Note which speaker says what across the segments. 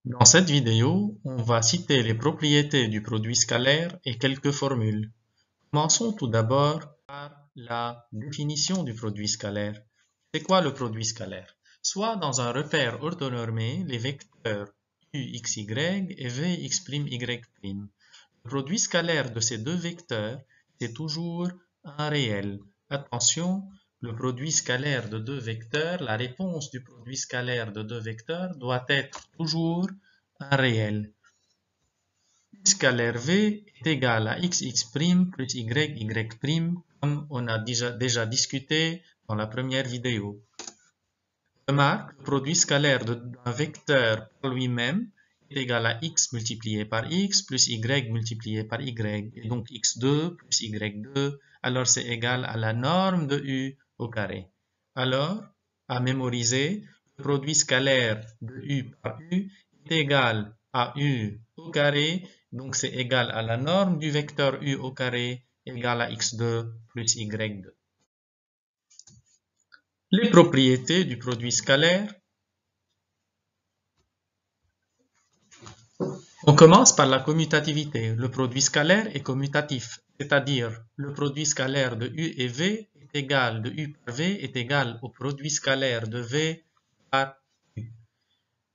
Speaker 1: Dans cette vidéo, on va citer les propriétés du produit scalaire et quelques formules. Commençons tout d'abord par la définition du produit scalaire. C'est quoi le produit scalaire? Soit dans un repère orthonormé, les vecteurs u, x, y et v, x', y'. Le produit scalaire de ces deux vecteurs, c'est toujours un réel. Attention, le produit scalaire de deux vecteurs, la réponse du produit scalaire de deux vecteurs doit être toujours un réel. U scalaire v est égal à x plus y, comme on a déjà discuté dans la première vidéo. Remarque, le produit scalaire d'un vecteur par lui-même est égal à x multiplié par x plus y multiplié par y, et donc x2 plus y2, alors c'est égal à la norme de u au carré. Alors, à mémoriser, le produit scalaire de u par u est égal à u au carré, donc c'est égal à la norme du vecteur u au carré égal à x2 plus y2. Les propriétés du produit scalaire. On commence par la commutativité. Le produit scalaire est commutatif, c'est-à-dire le produit scalaire de u et v est égal de u par v est égal au produit scalaire de v par u.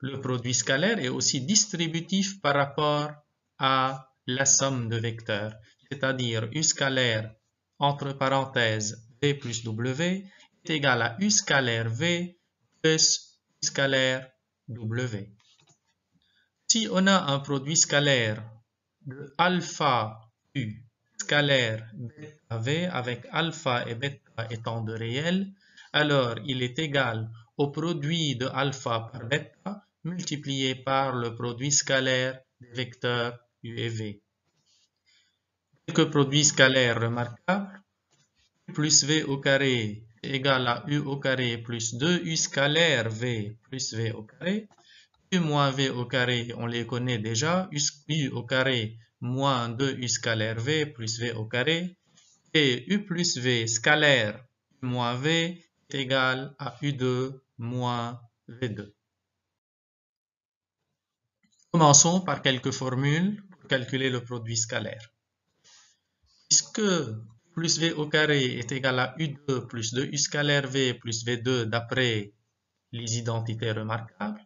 Speaker 1: Le produit scalaire est aussi distributif par rapport à la somme de vecteurs, c'est-à-dire u scalaire entre parenthèses v plus w est égal à u scalaire v plus u scalaire w. Si on a un produit scalaire de alpha u scalaire bêta v avec alpha et bêta étant de réels, alors il est égal au produit de alpha par bêta multiplié par le produit scalaire des vecteurs u et v. Quelques produits scalaires remarquables. U plus v au carré est égal à u au carré plus 2u scalaire v plus v au carré. U moins v au carré, on les connaît déjà, u au carré moins 2u scalaire v plus v au carré, et u plus v scalaire u moins v est égal à u2 moins v2. Commençons par quelques formules pour calculer le produit scalaire. Puisque plus v au carré est égal à u2 plus 2u scalaire v plus v2 d'après les identités remarquables,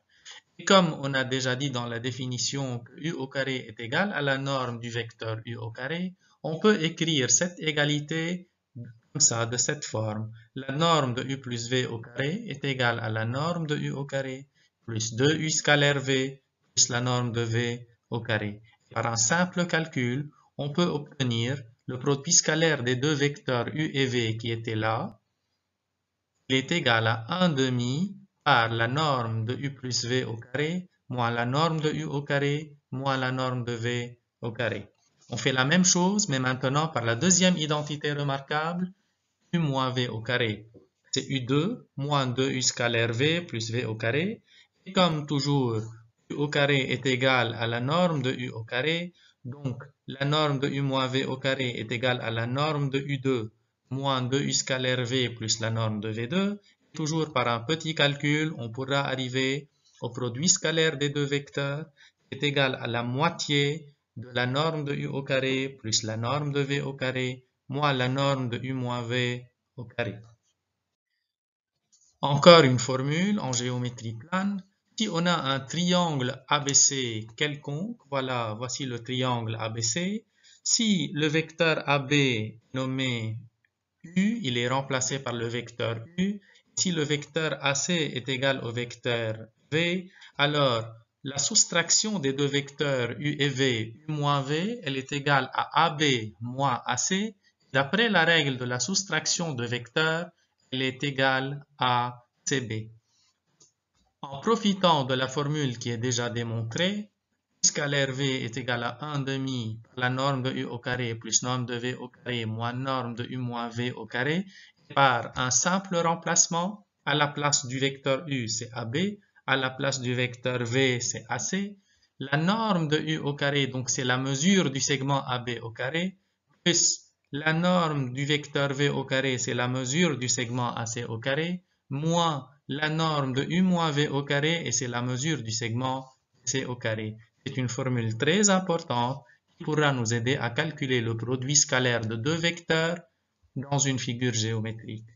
Speaker 1: et comme on a déjà dit dans la définition que u au carré est égal à la norme du vecteur u au carré, on peut écrire cette égalité comme ça, de cette forme. La norme de u plus v au carré est égale à la norme de u au carré plus 2u scalaire v plus la norme de v au carré. Par un simple calcul, on peut obtenir le produit scalaire des deux vecteurs u et v qui étaient là. Il est égal à 1 demi par la norme de u plus v au carré moins la norme de u au carré moins la norme de v au carré. On fait la même chose, mais maintenant par la deuxième identité remarquable, u moins v au carré. C'est u2 moins 2u scalaire v plus v au carré. Et comme toujours, u au carré est égal à la norme de u au carré, donc la norme de u moins v au carré est égale à la norme de u2 moins 2u scalaire v plus la norme de v2. Toujours par un petit calcul, on pourra arriver au produit scalaire des deux vecteurs qui est égal à la moitié de la norme de u au carré plus la norme de v au carré moins la norme de u moins v au carré. Encore une formule en géométrie plane. Si on a un triangle ABC quelconque, voici le triangle ABC. Si le vecteur AB nommé U, il est remplacé par le vecteur U. Si le vecteur AC est égal au vecteur V, alors la soustraction des deux vecteurs U et V, U moins V, elle est égale à AB moins AC. D'après la règle de la soustraction de vecteurs, elle est égale à CB. En profitant de la formule qui est déjà démontrée, U scalaire V est égal à 1 demi par la norme de U au carré plus norme de V au carré moins norme de U moins V au carré, par un simple remplacement, à la place du vecteur U c'est AB, à la place du vecteur V c'est AC. La norme de U au carré, donc c'est la mesure du segment AB au carré, plus la norme du vecteur V au carré, c'est la mesure du segment AC au carré, moins la norme de U moins V au carré, et c'est la mesure du segment c au carré. C'est une formule très importante qui pourra nous aider à calculer le produit scalaire de deux vecteurs dans une figure géométrique.